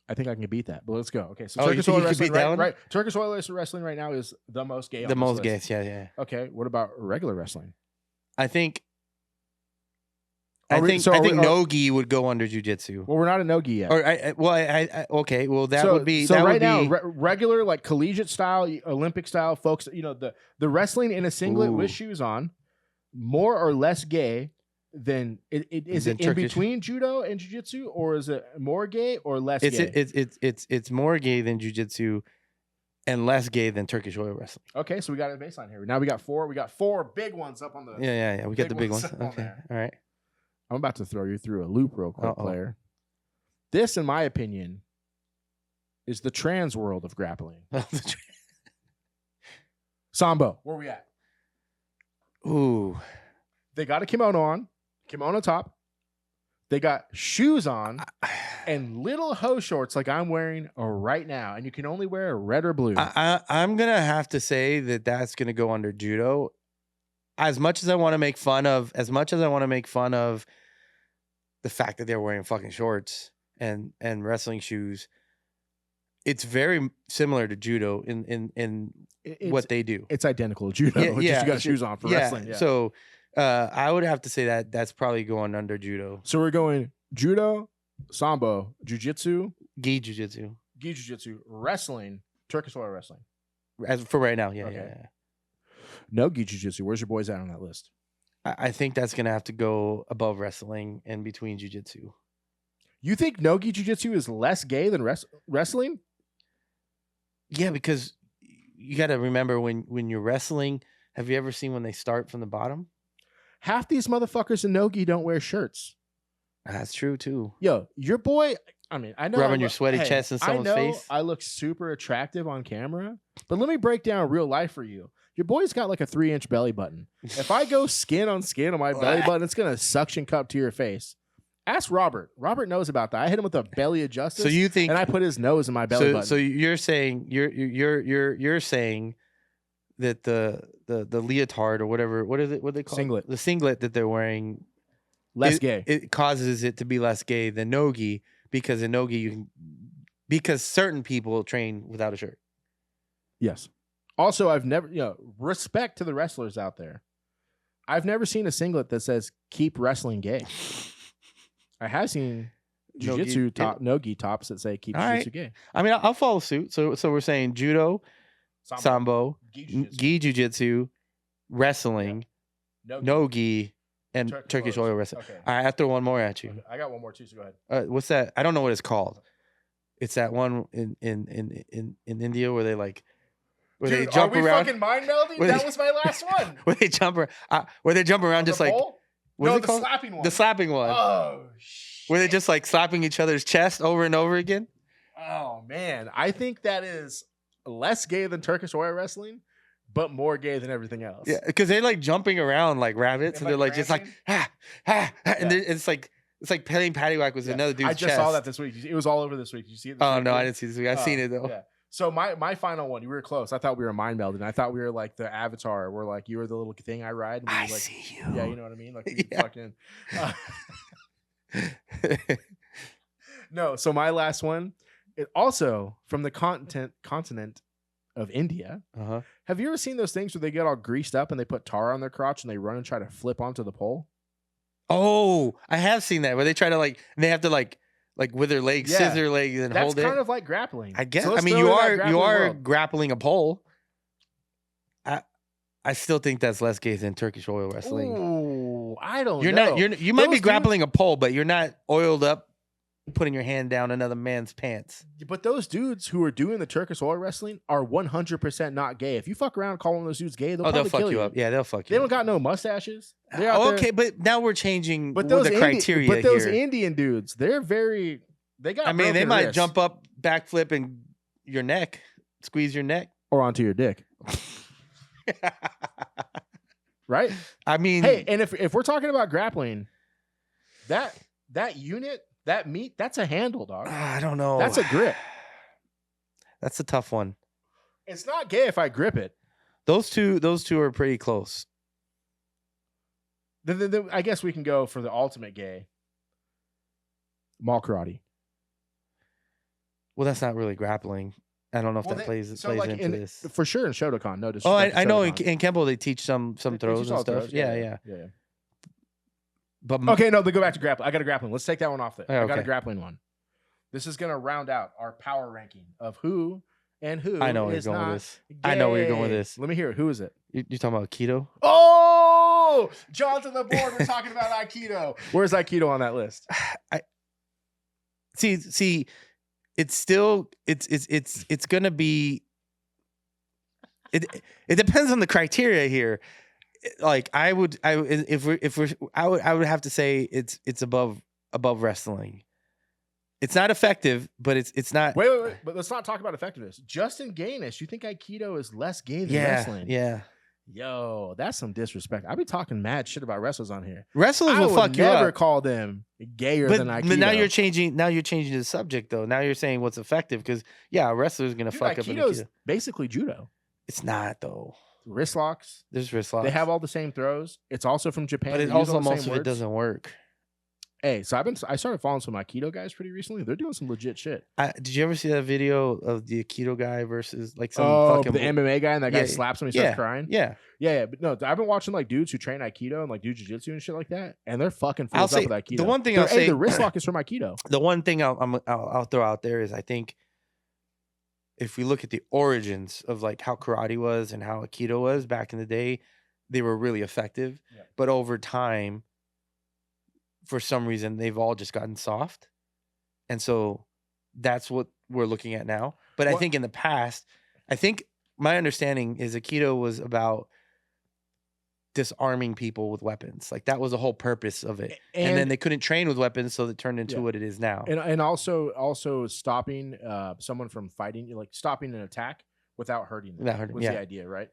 I think I can beat that, but let's go. Okay, so Oh, Turkish you oil can wrestling, beat that one? right? Turkish oil wrestling right now is the most gay. The on most this gay. list. Yeah. Okay, what about regular wrestling? I think Are we- so are we- no-gi would go under jiu-jitsu. Well, we're not a no-gi yet. Or okay. Well, that so, would be so that right would now. be Regular, like collegiate style, Olympic style, folks. The wrestling in a singlet Ooh. with shoes on, more or less gay than is Than it in Turkish. between judo and jiu-jitsu, or is it more gay or less gay? it's more gay than jiu-jitsu and less gay than Turkish oil wrestling. Okay, so we got a baseline here. Now we got four. We got four big ones up on the. Yeah. We got the big ones. up on Okay. there. All right. I'm about to throw you through a loop real quick, player. This, in my opinion, is the trans world of grappling. Sambo, where we at? Ooh. They got a kimono top. They got shoes on and little hoe shorts like I'm wearing right now. And you can only wear red or blue. I'm going to have to say that that's going to go under judo. As much as I want to make fun of the fact that they're wearing fucking shorts and wrestling shoes, it's very similar to judo in what they do. It's identical to judo. Just you got shoes on for wrestling. Yeah. So I would have to say that that's probably going under judo. So we're going judo, sambo, jiu-jitsu, gi jiu-jitsu, wrestling, Turkish oil wrestling. As for right now, yeah. No gi jiu-jitsu. Where's your boys at on that list? I think that's gonna have to go above wrestling and between jiu-jitsu. You think no gi jiu-jitsu is less gay than wrestling? Yeah, because you got to remember when you're wrestling. Have you ever seen when they start from the bottom? Half these motherfuckers in no-gi don't wear shirts. That's true too. Yo, your boy. I mean, I know rubbing your sweaty chest in someone's face. I look super attractive on camera, but let me break down real life for you. Your boy's got like a 3-inch belly button. If I go skin on my belly button, it's gonna suction cup to your face. Ask Robert. Robert knows about that. I hit him with a belly adjuster. So you think? And I put his nose in my belly button. So you're saying you're saying that the leotard or whatever, what is it? What they call singlet? The singlet that they're wearing less gay. It causes it to be less gay than no-gi because in no-gi because certain people train without a shirt. Yes. Also, I've never respect to the wrestlers out there. I've never seen a singlet that says "keep wrestling gay." I have seen jiu-jitsu no-gi tops that say "keep jiu-jitsu gay." I mean, I'll follow suit. So we're saying judo, sambo, gi jiu-jitsu, wrestling, no-gi, and Turkish oil wrestling. Okay. All right, I throw one more at you. Okay. I got one more too. So go ahead. What's that? I don't know what it's called. It's that one in India where they like. Where Dude, they jump around. Fucking mind melding? That was my last one. Where they jump around just like the slapping one. The slapping one. Oh shit. Where they're just like slapping each other's chest over and over again. Oh man, I think that is less gay than Turkish oil wrestling, but more gay than everything else. Yeah, because they're like jumping around like rabbits, and they're like just like and it's like petting paddywhack with another dude's chest. I just saw that this week. It was all over this week. Did you see it? Oh no, I didn't see this week. I've seen it though. Yeah. So my final one, you were close. I thought we were mind melding. I thought we were like the Avatar, where like you were the little thing I ride. And we I like, see you. Yeah, you know what I mean. Like we fucking. No, so my last one, it also from the continent of India. Uh-huh. Have you ever seen those things where they get all greased up and they put tar on their crotch and they run and try to flip onto the pole? Oh, I have seen that where they try to they have to like with their legs, scissor legs, and hold it. That's kind of like grappling. I guess. So I mean, you are grappling a pole. I still think that's less gay than Turkish oil wrestling. Ooh, I don't know. You might be grappling a pole, but you're not oiled up, putting your hand down another man's pants. But those dudes who are doing the Turkish oil wrestling are 100% not gay. If you fuck around calling those dudes gay, they'll fuck you up. Yeah, they'll fuck you. They don't got no mustaches. Okay, but now we're changing the criteria here. But those Indian dudes, they got. I mean, they might wrists. jump up, backflip, and your neck, squeeze your neck, or onto your dick. Right? I mean, hey, and if we're talking about grappling, that unit, that meat, that's a handle, dog. I don't know. That's a grip. That's a tough one. It's not gay if I grip it. Those two are pretty close. I guess we can go for the ultimate gay. Mall karate. Well, that's not really grappling. I don't know if that plays into this. For sure in Shotokan. No, oh, I know in Kempo they teach some throws and stuff. Throws. Yeah. But okay, no, they go back to grappling. I got a grappling. Let's take that one off there. Okay. I got a grappling one. This is going to round out our power ranking of who and who. I know where you're going with this. I know where you're going with this. Let me hear it. Who is it? You're talking about Aikido? Oh, John to the board. We're talking about Aikido. Where's Aikido on that list? See. It's still it's gonna be it depends on the criteria here. like I would if we're I would have to say it's above wrestling. It's not effective, but it's not. Wait. But let's not talk about effectiveness. Justin Gayness, you think Aikido is less gay than wrestling? Yeah. Yo, that's some disrespect. I be talking mad shit about wrestlers on here. Wrestlers will fuck you up. I would never call them gayer than Aikido. But now you're changing. Now you're changing the subject though. Now you're saying what's effective because a wrestler's gonna fuck up. Aikido's basically judo. It's not though. Wrist locks. There's wrist locks. They have all the same throws. It's also from Japan. But it also most of it doesn't work. Hey, so I started following some Aikido guys pretty recently. They're doing some legit shit. Did you ever see that video of the Aikido guy versus like some fucking the MMA guy and that guy slaps him and he starts crying? Yeah. But no, I've been watching like dudes who train Aikido and like do jiu-jitsu and shit like that, and they're fucking fools up with Aikido. The one thing I'll say, the wrist lock is from Aikido. The one thing I'll throw out there is I think if we look at the origins of like how karate was and how Aikido was back in the day, they were really effective. Yeah. But over time, for some reason, they've all just gotten soft. And so that's what we're looking at now. But I think in the past, my understanding is Aikido was about disarming people with weapons. Like that was the whole purpose of it. And then they couldn't train with weapons, so it turned into what it is now. And also stopping someone from fighting, like stopping an attack without hurting them. Was the idea, right?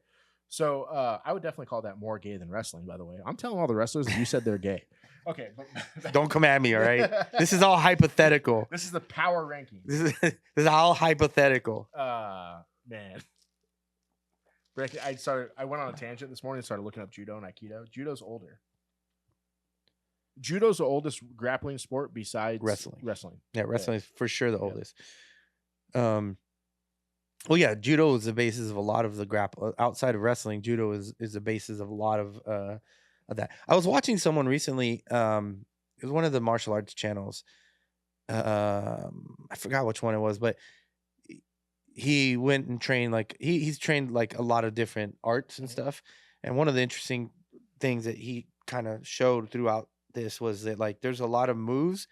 So I would definitely call that more gay than wrestling, by the way. I'm telling all the wrestlers that you said they're gay. Okay. But don't come at me, all right? This is all hypothetical. This is the power ranking. This is all hypothetical. Man. I went on a tangent this morning and started looking up judo and Aikido. Judo's older. Judo's the oldest grappling sport besides wrestling. Yeah, wrestling is for sure the oldest. Well, yeah, judo is the basis of a lot of the grapple. Outside of wrestling, judo is the basis of a lot of that. I was watching someone recently. It was one of the martial arts channels. I forgot which one it was, but he went and trained like he's trained like a lot of different arts and stuff. And one of the interesting things that he kind of showed throughout this was that like there's a lot of moves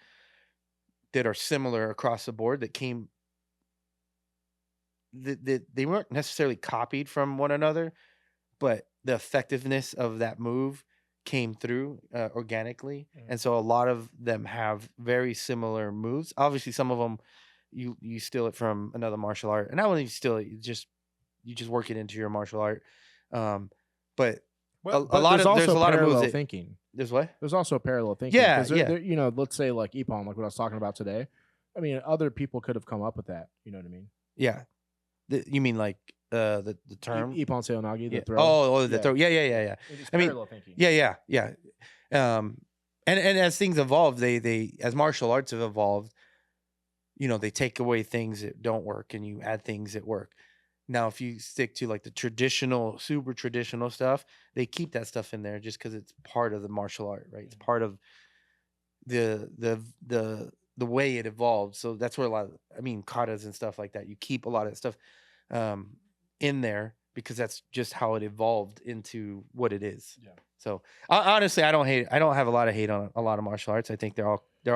that are similar across the board that came. They weren't necessarily copied from one another, but the effectiveness of that move came through organically. And so a lot of them have very similar moves. Obviously, some of them you steal it from another martial art, and not only you steal it, you just work it into your martial art. But there's a lot of moves. Thinking. There's what? There's also parallel thinking. Yeah. You know, let's say like Ippon, like what I was talking about today. I mean, other people could have come up with that. You know what I mean? Yeah. You mean like the term Ippon Seonagi, the throw? Oh, the throw. Yeah. I mean, thinking. Yeah. And as things evolve, they as martial arts have evolved, you know, they take away things that don't work and you add things that work. Now, if you stick to like the traditional, super traditional stuff, they keep that stuff in there just because it's part of the martial art, right? It's part of the way it evolved. So that's where katas and stuff like that, you keep a lot of that stuff in there because that's just how it evolved into what it is. Yeah. So honestly, I don't have a lot of hate on a lot of martial arts. I think they're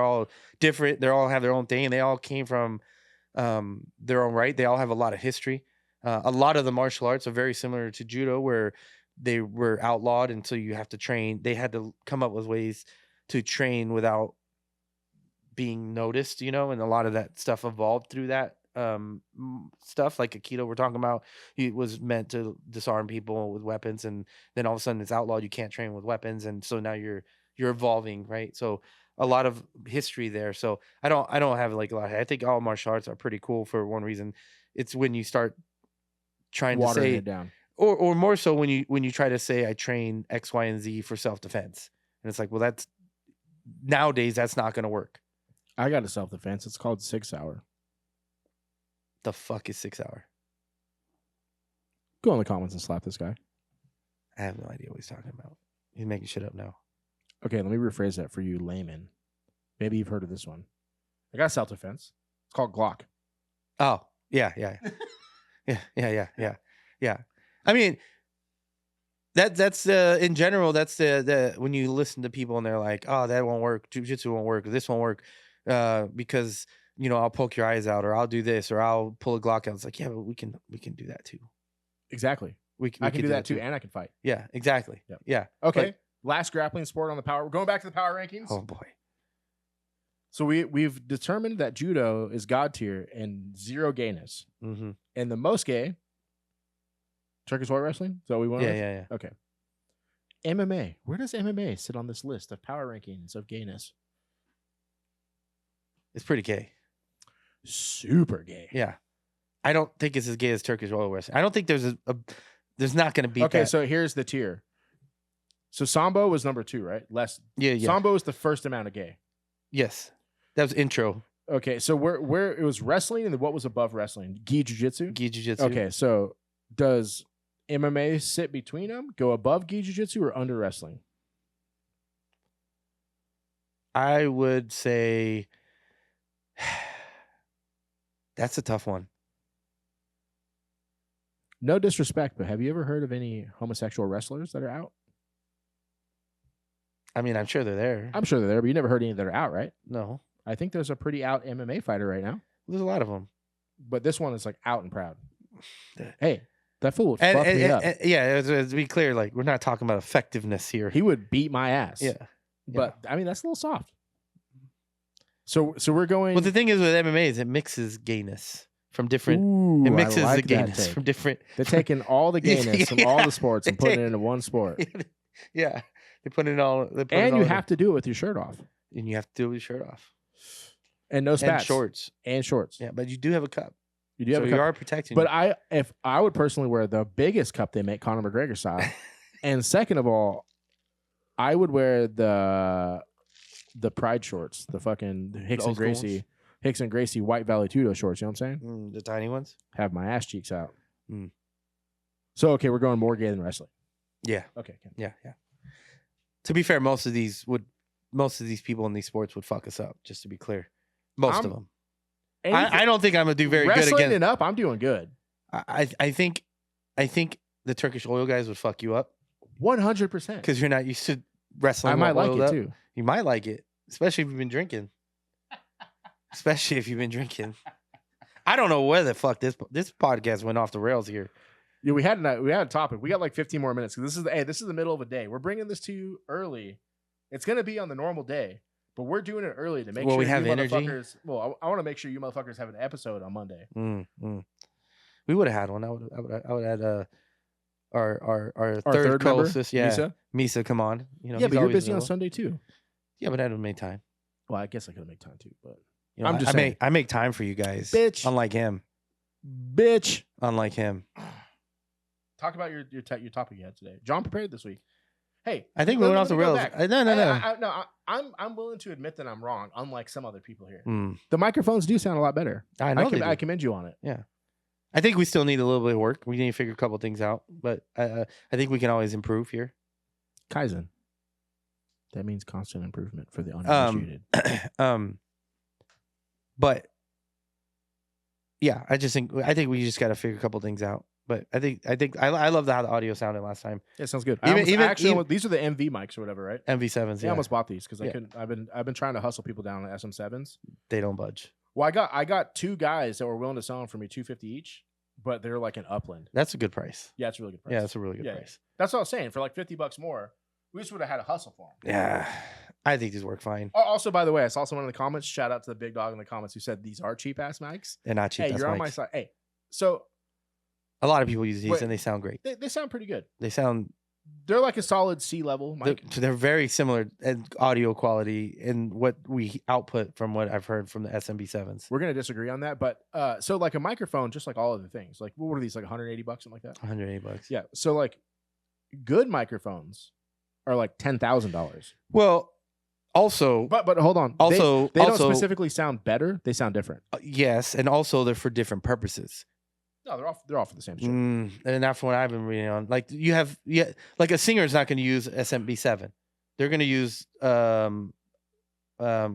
all different. They all have their own thing, and they all came from their own right. They all have a lot of history. A lot of the martial arts are very similar to judo, where they were outlawed until you have to train. They had to come up with ways to train without being noticed, you know, and a lot of that stuff evolved through that stuff. Like Aikido we're talking about, it was meant to disarm people with weapons, and then all of a sudden it's outlawed. You can't train with weapons, and so now you're evolving, right? So a lot of history there. So I don't have like a lot. I think all martial arts are pretty cool for one reason. It's when you start trying watering to say it down, or more so when you try to say I train X, Y, and Z for self-defense, and it's like, well, that's nowadays that's not going to work. I got a self-defense. It's called 6 Hour. The fuck is 6 Hour? Go in the comments and slap this guy. I have no idea what he's talking about. He's making shit up now. Okay, let me rephrase that for you layman. Maybe you've heard of this one. I got self-defense. It's called Glock. Oh, yeah. Yeah. I mean, that's in general, that's the when you listen to people and they're like, oh, that won't work, jiu-jitsu won't work, this won't work, because, you know, I'll poke your eyes out, or I'll do this, or I'll pull a Glock out. It's like, yeah, but we can do that too. Exactly. I can do that too, and I can fight. Yeah, exactly. Yep. Yeah. Okay. Last grappling sport on the power. We're going back to the power rankings. Oh boy. So we've determined that judo is god tier and 0 gayness. Mm-hmm. And the most gay, Turkish white wrestling. So we want. Yeah. Okay. MMA. Where does MMA sit on this list of power rankings of gayness? It's pretty gay. Super gay. Yeah. I don't think it's as gay as Turkish royal wrestling. I don't think there's there's not going to be. Okay, so here's the tier. So Sambo was number 2, right? Less. Yeah. Sambo was the first amount of gay. Yes. That was intro. Okay, so where it was wrestling, and then what was above wrestling? Gi jiu-jitsu? Gi jiu-jitsu. Okay, so does MMA sit between them, go above gi jiu-jitsu, or under wrestling? I would say that's a tough one. No disrespect, but have you ever heard of any homosexual wrestlers that are out? I mean, I'm sure they're there. I'm sure they're there, but you never heard any that are out, right? No. I think there's a pretty out MMA fighter right now. There's a lot of them. But this one is like out and proud. Hey, that fool would fuck me up. Yeah, to be clear, like we're not talking about effectiveness here. He would beat my ass. Yeah. But I mean, that's a little soft. So we're going. Well, the thing is with MMA is it mixes gayness from different. Ooh, it mixes like the gayness from different. They're taking all the gayness from all the sports and putting it into one sport. Yeah, they put it all. And you have to do it with your shirt off. And you have to do it with your shirt off. And no spats. And shorts. Yeah, but you do have a cup. You do have a cup. You are protecting. But if I would personally wear the biggest cup they make, Conor McGregor style. And second of all, I would wear the Pride shorts, the fucking Hicks and Gracie White Valley Tudo shorts. You know what I'm saying? The tiny ones. Have my ass cheeks out. So okay, we're going more gay than wrestling. Yeah. Okay. Yeah. To be fair, most of these people in these sports would fuck us up. Just to be clear, most of them. I don't think I'm gonna do very good again. Wrestling it up, I'm doing good. I think the Turkish oil guys would fuck you up 100% because you're not used to wrestling. I might like it too. You might like it, especially if you've been drinking. I don't know where the fuck this podcast went off the rails here. Yeah, we had a topic. We got like 15 more minutes. This is the middle of a day. We're bringing this to you early. It's gonna be on the normal day, but we're doing it early to make sure we have energy. Well, I want to make sure you motherfuckers have an episode on Monday. We would have had one. I would add our third co-host. Yeah, Misa, come on. You know, yeah, but you're busy on Sunday too. Yeah, but I don't make time. Well, I guess I could make time too, but you know, I'm just saying. I make time for you guys, bitch. Unlike him. Talk about your topic you had today. John prepared this week. Hey, I think we went off the rails. No. I'm willing to admit that I'm wrong. Unlike some other people here, the microphones do sound a lot better. I know. I commend you on it. Yeah, I think we still need a little bit of work. We need to figure a couple things out, but I think we can always improve here. Kaizen. That means constant improvement for the uninitiated. But yeah, I think we just got to figure a couple things out. But I think I love how the audio sounded last time. Yeah, sounds good. Even these are the MV mics or whatever, right? MV7s. Yeah, I almost bought these because I couldn't. I've been trying to hustle people down on SM7s. They don't budge. Well, I got 2 guys that were willing to sell them for me $250 each, but they're like an Upland. That's a good price. Yeah, it's a really good price. Yeah, that's a really good price. Yeah. That's what I was saying. For like $50 more, we just would have had a hustle for them. Yeah, I think these work fine. Also, by the way, I saw someone in the comments. Shout out to the big dog in the comments who said these are cheap ass mics. They're not cheap. Hey, you're on my side. Hey, so a lot of people use these and they sound great. They sound pretty good. They're like a solid C level mic. They're very similar in audio quality and what we output from what I've heard from the SMB7s. We're gonna disagree on that, but so like a microphone, just like all other things, like what are these, like $180, something like that? $180. Yeah. So like good microphones are like $10,000. Well, also, but hold on. Also, they don't specifically sound better. They sound different. Yes, and also they're for different purposes. No, they're all for the same shit. And that's from what I've been reading on. Like like a singer is not going to use SMB7. They're going to use Hold on.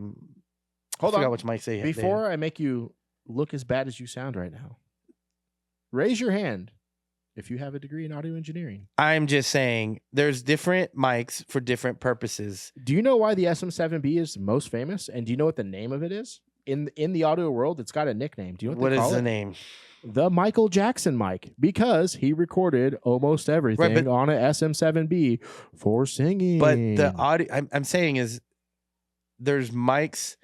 I forgot which mic say. Before I make you look as bad as you sound right now, raise your hand if you have a degree in audio engineering. I'm just saying there's different mics for different purposes. Do you know why the SM7B is most famous? And do you know what the name of it is? In the audio world, it's got a nickname. Do you know what is the name? the Michael Jackson mic because he recorded almost everything on a SM7B for singing. But the audio I'm saying is there's mics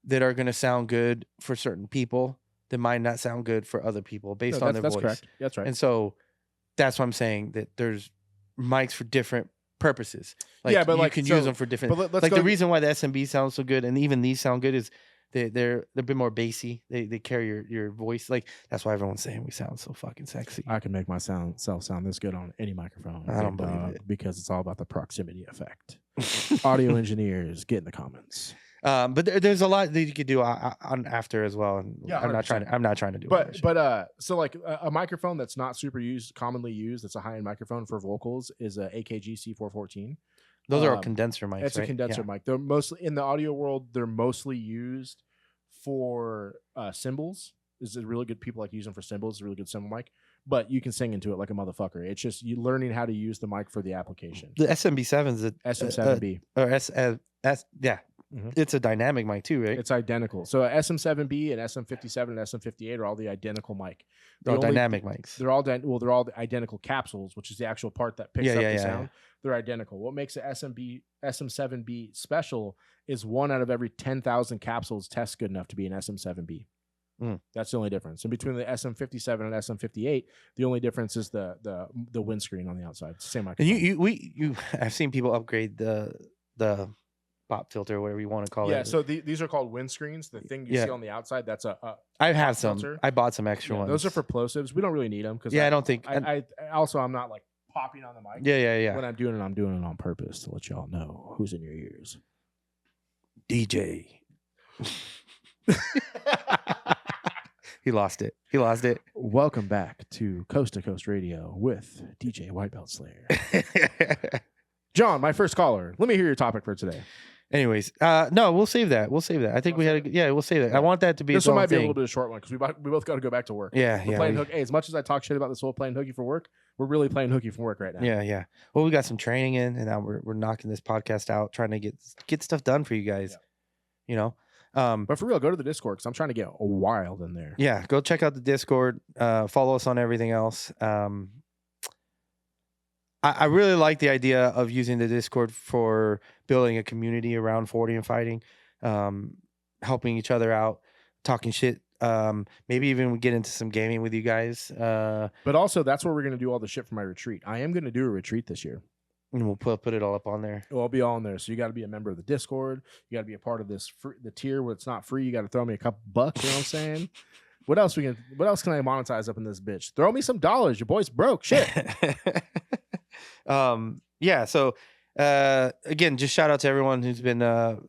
that are going to sound good for certain people that might not sound good for other people based on their voice. That's correct. That's right. And so that's why I'm saying that there's mics for different purposes. Like, you can use them for different. Like the reason why the SMB sounds so good and even these sound good is they're a bit more bassy. They carry your voice. Like that's why everyone's saying we sound so fucking sexy. I can make myself sound this good on any microphone. I don't believe it because it's all about the proximity effect. Audio engineers, get in the comments. But there's a lot that you could do on after as well. And yeah, I'm not trying to do it. So like a microphone that's not super commonly used, that's a high-end microphone for vocals is a AKG C414. Those are condenser mics. It's a condenser mic. They're mostly in the audio world. They're mostly used for cymbals. Is really good. People like using for cymbals. It's a really good cymbal mic. But you can sing into it like a motherfucker. It's just you learning how to use the mic for the application. The SMB7's a SM7B or yeah. Mm-hmm. It's a dynamic mic too, right? It's identical. So SM7B and SM57 and SM58 are all the identical mic. They're all dynamic mics. They're all they're all the identical capsules, which is the actual part that picks up the sound. Yeah. They're identical. What makes the SM7B special is 1 out of every 10,000 capsules test good enough to be an SM7B. That's the only difference. And between the SM57 and SM58, the only difference is the windscreen on the outside. It's the same microphone. I've seen people upgrade the pop filter, whatever you want to call it. Yeah, so these are called windscreens. The thing you see on the outside, that's I have some. Filter. I bought some extra ones. Those are for plosives. We don't really need them because I don't think. I also I'm not like popping on the mic. Yeah. When I'm doing it on purpose to let y'all know who's in your ears. DJ. He lost it. Welcome back to Coast to Coast Radio with DJ Whitebelt Slayer. John, my first caller. Let me hear your topic for today. Anyways, no, we'll save that. We'll save that. I think we'll save that. I want that to be. This one might be a little bit of a short one because we both got to go back to work. Yeah. Playing hooky. Hey, as much as I talk shit about this whole playing hooky for work, we're really playing hooky for work right now. Yeah. Well, we got some training in, and now we're knocking this podcast out, trying to get stuff done for you guys. Yeah. But for real, go to the Discord because I'm trying to get wild in there. Yeah, go check out the Discord. Follow us on everything else. I really like the idea of using the Discord for building a community around 40 and fighting, helping each other out, talking shit. Maybe even we get into some gaming with you guys. But also, that's where we're going to do all the shit for my retreat. I am going to do a retreat this year. And we'll put it all up on there. It'll be all in there. So you got to be a member of the Discord. You got to be a part of this the tier where it's not free. You got to throw me a couple bucks. You know what I'm saying? What else can I monetize up in this bitch? Throw me some dollars. Your boy's broke. Shit. Yeah. So again, just shout out to everyone who's been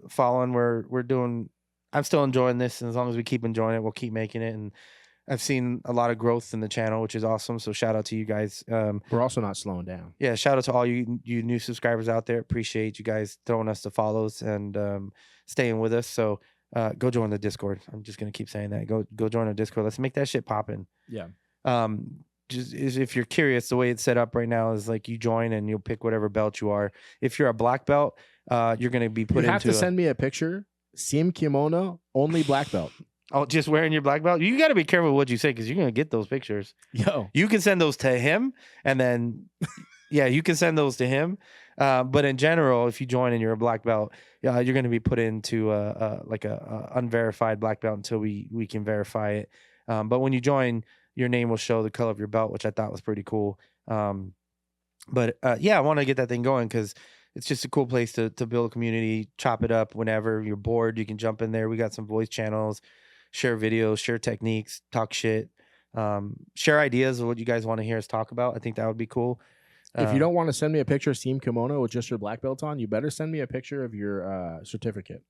following. We're doing. I'm still enjoying this, and as long as we keep enjoying it, we'll keep making it. And I've seen a lot of growth in the channel, which is awesome. So shout out to you guys. We're also not slowing down. Yeah, shout out to all you new subscribers out there. Appreciate you guys throwing us the follows and staying with us. So go join the Discord. I'm just gonna keep saying that. Go join the Discord. Let's make that shit poppin'. Yeah. Just if you're curious, the way it's set up right now is like you join and you'll pick whatever belt you are. If you're a black belt, you're gonna be put into. You have to send me a picture. Sim kimono, only black belt. Oh, just wearing your black belt? You got to be careful what you say because you're going to get those pictures. Yo. You can send those to him and then, you can send those to him. But in general, if you join and you're a black belt, you're going to be put into a unverified black belt until we can verify it. But when you join, your name will show the color of your belt, which I thought was pretty cool. I want to get that thing going because it's just a cool place to build a community, chop it up whenever you're bored. You can jump in there. We got some voice channels. Share videos, share techniques, talk shit, share ideas of what you guys want to hear us talk about. I think that would be cool. If you don't want to send me a picture of Steam Kimono with just your black belt on, you better send me a picture of your certificate.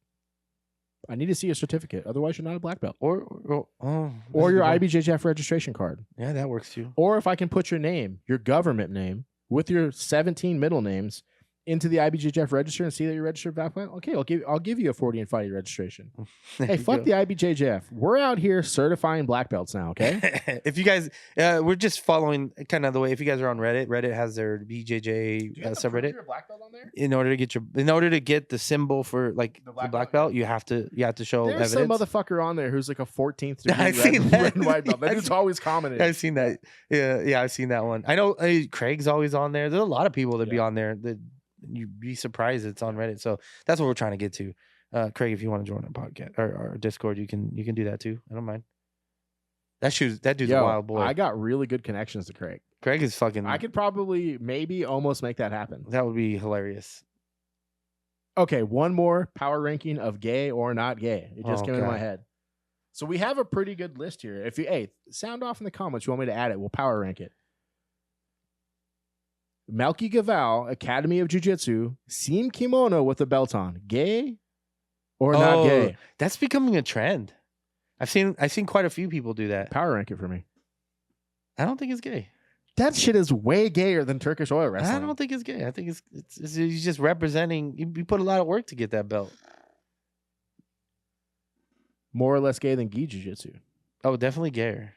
I need to see a certificate. Otherwise, you're not a black belt. Or your IBJJF registration card. Yeah, that works too. Or if I can put your name, your government name, with your 17 middle names into the IBJJF register and see that you're registered black belt, okay, I'll give you a 40 and fighting registration. Hey, fuck the IBJJF. We're out here certifying black belts now, okay? If you guys, we're just following kind of the way. If you guys are on Reddit has their BJJ Do you have to prove subreddit. you're a black belt on there? In order to get the symbol for like the black belt, you have to show There's evidence. some motherfucker on there who's like a 14th degree I've seen that. red and white belt. That dude's always commenting. I've seen that. Yeah, I've seen that one. I know Craig's always on there. There's a lot of people that be on there that you'd be surprised it's on Reddit. So that's what we're trying to get to. Craig, if you want to join our podcast or our Discord, you can do that too. I don't mind. That dude's a wild boy. I got really good connections to Craig. Craig is fucking. I could probably maybe almost make that happen. That would be hilarious. Okay, one more power ranking of gay or not gay. It just came into my head. So we have a pretty good list here. If you sound off in the comments, you want me to add it, we'll power rank it. Malky Gaval, Academy of Jiu-Jitsu, Seam Kimono with a belt on. Gay or not gay? That's becoming a trend. I've seen quite a few people do that. Power rank it for me. I don't think it's gay. That shit is way gayer than Turkish oil wrestling. I don't think it's gay. I think it's he's just representing. You put a lot of work to get that belt. More or less gay than gi jiu-jitsu. Oh, definitely gayer.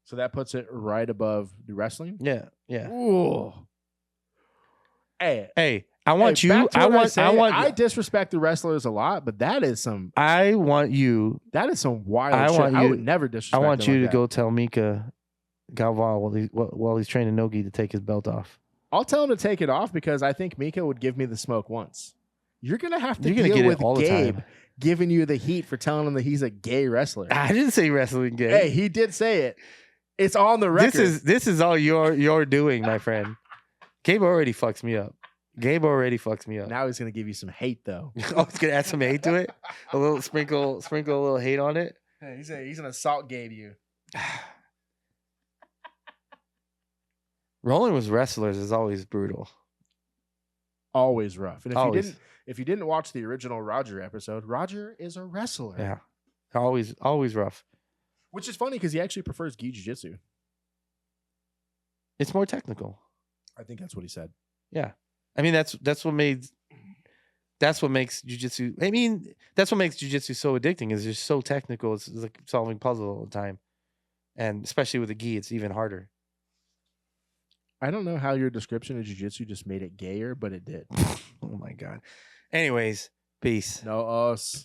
So that puts it right above the wrestling? Yeah. Ooh. Hey, I want you. I disrespect the wrestlers a lot, but that is some. I want you. That is some wild shit. I would never disrespect. I want you to go tell Mika Galval while he's training Nogi to take his belt off. I'll tell him to take it off because I think Mika would give me the smoke once. You're gonna have to deal with Gabe giving you the heat for telling him that he's a gay wrestler. I didn't say wrestling gay. Hey, he did say it. It's on the record. This is all you're doing, my friend. Gabe already fucks me up. Now he's gonna give you some hate though. Oh, he's gonna add some hate to it. A little sprinkle a little hate on it. Hey, he's gonna salt Gabe you. Rolling with wrestlers is always brutal. Always rough. And if you didn't watch the original Roger episode, Roger is a wrestler. Yeah. Always rough. Which is funny because he actually prefers gi jiu-jitsu. It's more technical. I think that's what he said. Yeah. I mean that's what makes jiu-jitsu. I mean, that's what makes jiu-jitsu so addicting is it's so technical. It's like solving puzzles all the time. And especially with the gi, it's even harder. I don't know how your description of jiu-jitsu just made it gayer, but it did. Oh my God. Anyways, peace. No us.